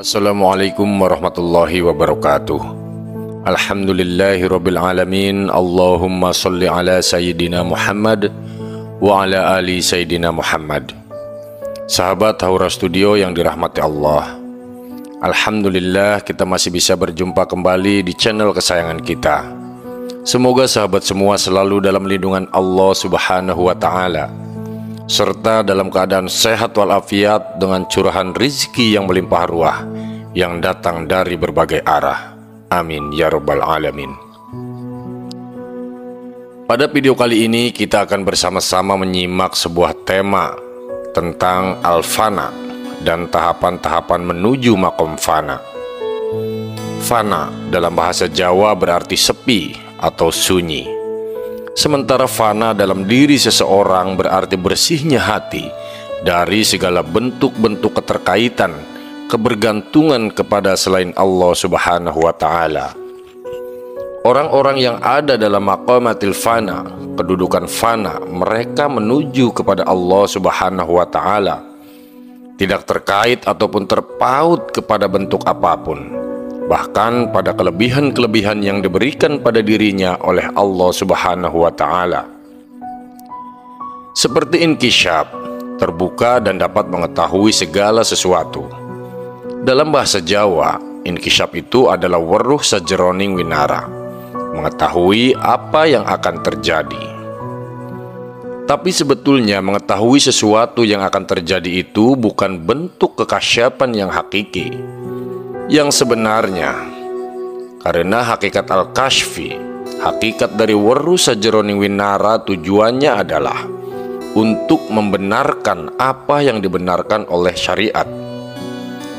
Assalamualaikum warahmatullahi wabarakatuh. Alhamdulillahirabbil alamin. Allahumma sholli ala sayyidina Muhammad wa ala ali sayyidina Muhammad. Sahabat Haura Studio yang dirahmati Allah, alhamdulillah kita masih bisa berjumpa kembali di channel kesayangan kita. Semoga sahabat semua selalu dalam lindungan Allah Subhanahu wa ta'ala, serta dalam keadaan sehat walafiat dengan curahan rizki yang melimpah ruah yang datang dari berbagai arah. Amin ya rabbal alamin. Pada video kali ini kita akan bersama-sama menyimak sebuah tema tentang al-fana dan tahapan-tahapan menuju makom fana. Fana dalam bahasa Jawa berarti sepi atau sunyi, sementara fana dalam diri seseorang berarti bersihnya hati dari segala bentuk-bentuk keterkaitan, kebergantungan kepada selain Allah Subhanahu wa ta'ala. Orang-orang yang ada dalam maqamatil fana, kedudukan fana, mereka menuju kepada Allah Subhanahu wa ta'ala, tidak terkait ataupun terpaut kepada bentuk apapun, bahkan pada kelebihan-kelebihan yang diberikan pada dirinya oleh Allah Subhanahu wa ta'ala. Seperti inkisyaf, terbuka dan dapat mengetahui segala sesuatu. Dalam bahasa Jawa, inkisyaf itu adalah weruh sajeroning winara, mengetahui apa yang akan terjadi. Tapi sebetulnya mengetahui sesuatu yang akan terjadi itu bukan bentuk kekasyapan yang hakiki, yang sebenarnya, karena hakikat al-kashfi, hakikat dari weruh sajeroning winara, tujuannya adalah untuk membenarkan apa yang dibenarkan oleh syariat,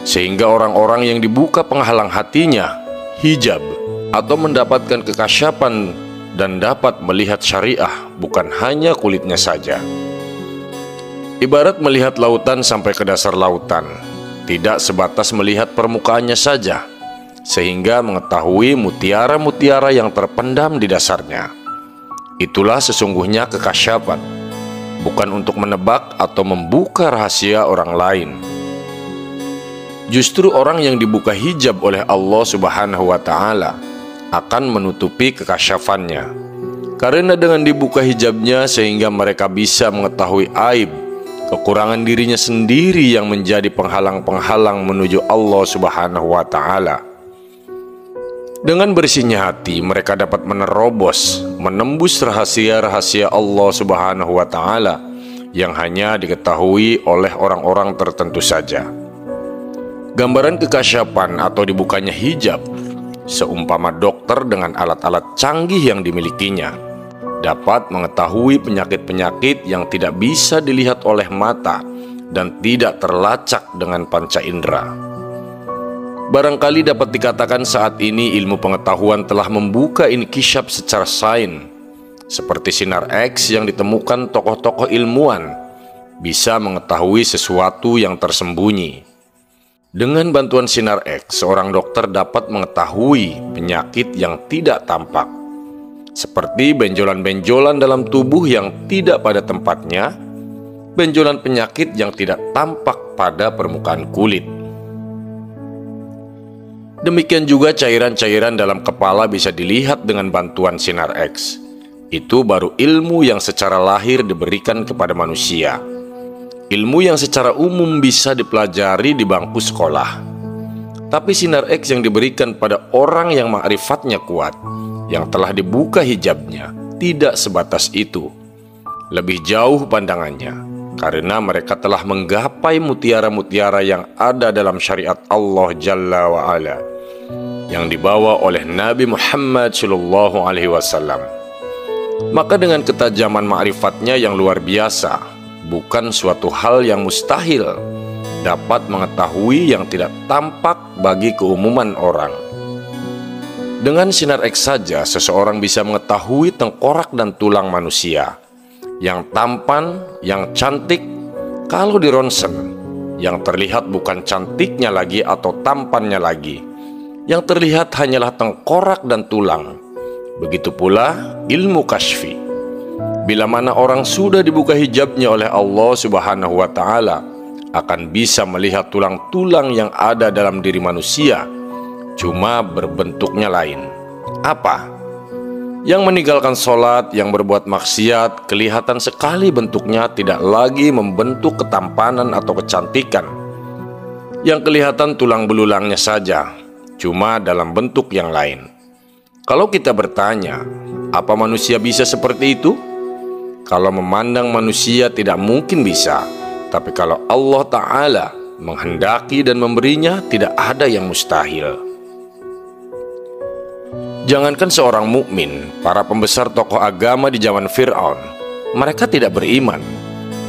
sehingga orang-orang yang dibuka penghalang hatinya, hijab, atau mendapatkan kekasyapan dan dapat melihat syariah bukan hanya kulitnya saja. Ibarat melihat lautan sampai ke dasar lautan, tidak sebatas melihat permukaannya saja, sehingga mengetahui mutiara-mutiara yang terpendam di dasarnya. Itulah sesungguhnya kekasyapan, bukan untuk menebak atau membuka rahasia orang lain. Justru orang yang dibuka hijab oleh Allah Subhanahu wa ta'ala akan menutupi kekasyafannya, karena dengan dibuka hijabnya sehingga mereka bisa mengetahui aib, kekurangan dirinya sendiri yang menjadi penghalang-penghalang menuju Allah Subhanahu wa ta'ala. Dengan bersihnya hati, mereka dapat menerobos, menembus rahasia-rahasia Allah Subhanahu wa ta'ala yang hanya diketahui oleh orang-orang tertentu saja. Gambaran kekasyapan atau dibukanya hijab seumpama dokter dengan alat-alat canggih yang dimilikinya dapat mengetahui penyakit-penyakit yang tidak bisa dilihat oleh mata dan tidak terlacak dengan panca indera. Barangkali dapat dikatakan saat ini ilmu pengetahuan telah membuka inkisyaf secara sains, seperti sinar X yang ditemukan tokoh-tokoh ilmuwan bisa mengetahui sesuatu yang tersembunyi. Dengan bantuan sinar X, seorang dokter dapat mengetahui penyakit yang tidak tampak, seperti benjolan-benjolan dalam tubuh yang tidak pada tempatnya, benjolan penyakit yang tidak tampak pada permukaan kulit. Demikian juga cairan-cairan dalam kepala bisa dilihat dengan bantuan sinar X. Itu baru ilmu yang secara lahir diberikan kepada manusia, ilmu yang secara umum bisa dipelajari di bangku sekolah. Tapi sinar X yang diberikan pada orang yang ma'rifatnya kuat, yang telah dibuka hijabnya, tidak sebatas itu. Lebih jauh pandangannya, karena mereka telah menggapai mutiara-mutiara yang ada dalam syariat Allah Jalla wa'ala, yang dibawa oleh Nabi Muhammad SAW. Maka dengan ketajaman ma'rifatnya yang luar biasa, bukan suatu hal yang mustahil dapat mengetahui yang tidak tampak bagi keumuman orang. Dengan sinar X saja seseorang bisa mengetahui tengkorak dan tulang manusia, yang tampan, yang cantik. Kalau di ronsen, yang terlihat bukan cantiknya lagi atau tampannya lagi, yang terlihat hanyalah tengkorak dan tulang. Begitu pula ilmu kashfi. Bila mana orang sudah dibuka hijabnya oleh Allah Subhanahu wa ta'ala, akan bisa melihat tulang-tulang yang ada dalam diri manusia, cuma berbentuknya lain. Apa? Yang meninggalkan sholat, yang berbuat maksiat, kelihatan sekali bentuknya tidak lagi membentuk ketampanan atau kecantikan. Yang kelihatan tulang belulangnya saja, cuma dalam bentuk yang lain. Kalau kita bertanya, apa manusia bisa seperti itu? Kalau memandang manusia tidak mungkin bisa. Tapi kalau Allah Ta'ala menghendaki dan memberinya, tidak ada yang mustahil. Jangankan seorang mukmin, para pembesar tokoh agama di zaman Fir'aun, mereka tidak beriman.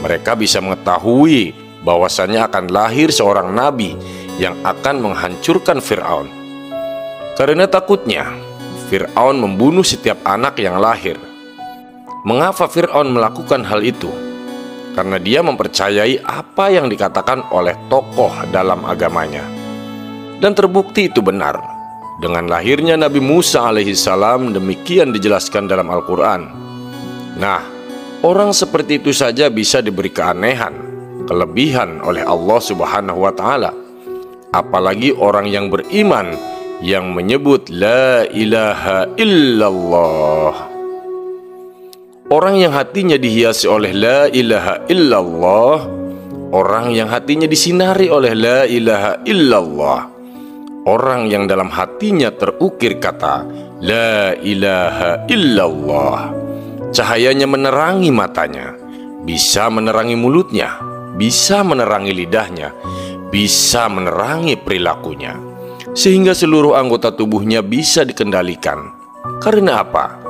Mereka bisa mengetahui bahwasannya akan lahir seorang nabi yang akan menghancurkan Fir'aun. Karena takutnya, Fir'aun membunuh setiap anak yang lahir. Mengapa Fir'aun melakukan hal itu? Karena dia mempercayai apa yang dikatakan oleh tokoh dalam agamanya. Dan terbukti itu benar. Dengan lahirnya Nabi Musa alaihissalam, demikian dijelaskan dalam Al-Quran. Nah, orang seperti itu saja bisa diberi keanehan, kelebihan oleh Allah Subhanahu wa Ta'ala. Apalagi orang yang beriman, yang menyebut La ilaha illallah. Orang yang hatinya dihiasi oleh La ilaha illallah, orang yang hatinya disinari oleh La ilaha illallah, orang yang dalam hatinya terukir kata La ilaha illallah, cahayanya menerangi matanya, bisa menerangi mulutnya, bisa menerangi lidahnya, bisa menerangi perilakunya, sehingga seluruh anggota tubuhnya bisa dikendalikan. Karena apa?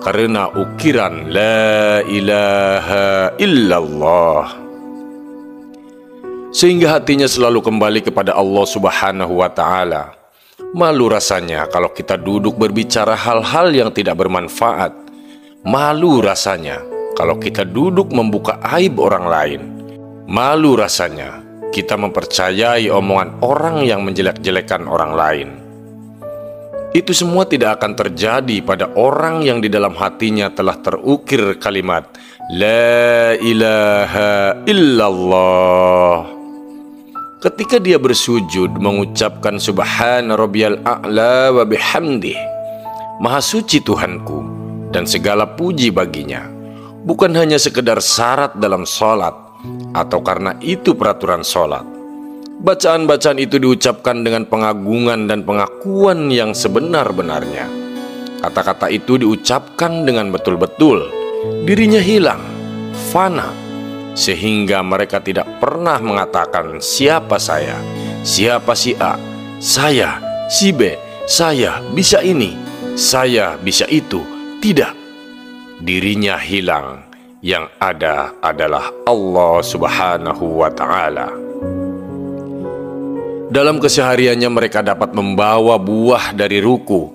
Karena ukiran La ilaha illallah. Sehingga hatinya selalu kembali kepada Allah Subhanahu wa Ta'ala. Malu rasanya kalau kita duduk berbicara hal-hal yang tidak bermanfaat. Malu rasanya kalau kita duduk membuka aib orang lain. Malu rasanya kita mempercayai omongan orang yang menjelek-jelekan orang lain. Itu semua tidak akan terjadi pada orang yang di dalam hatinya telah terukir kalimat La ilaha illallah. Ketika dia bersujud mengucapkan Subhana rabbiyal a'la wa bihamdih, Maha suci Tuhanku dan segala puji baginya, bukan hanya sekedar syarat dalam sholat atau karena itu peraturan sholat. Bacaan-bacaan itu diucapkan dengan pengagungan dan pengakuan yang sebenar-benarnya. Kata-kata itu diucapkan dengan betul-betul. Dirinya hilang, fana, sehingga mereka tidak pernah mengatakan siapa saya, siapa si A, saya, si B, saya bisa ini, saya bisa itu. Tidak, dirinya hilang. Yang ada adalah Allah Subhanahu wa Ta'ala. Dalam kesehariannya mereka dapat membawa buah dari ruku,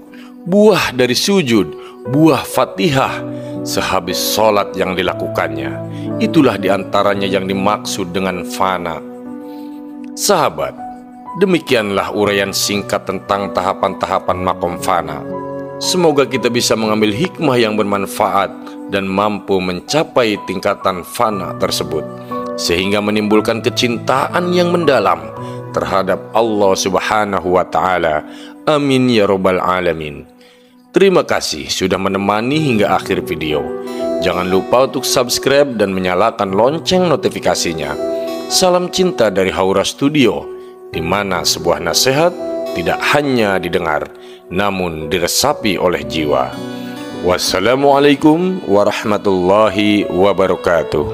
buah dari sujud, buah Fatihah sehabis sholat yang dilakukannya. Itulah diantaranya yang dimaksud dengan fana. Sahabat, demikianlah uraian singkat tentang tahapan-tahapan makom fana. Semoga kita bisa mengambil hikmah yang bermanfaat dan mampu mencapai tingkatan fana tersebut, sehingga menimbulkan kecintaan yang mendalam terhadap Allah Subhanahu wa Ta'ala. Amin ya Rabbal Alamin. Terima kasih sudah menemani hingga akhir video. Jangan lupa untuk subscribe dan menyalakan lonceng notifikasinya. Salam cinta dari Haura Studio, di mana sebuah nasihat tidak hanya didengar, namun diresapi oleh jiwa. Wassalamualaikum warahmatullahi wabarakatuh.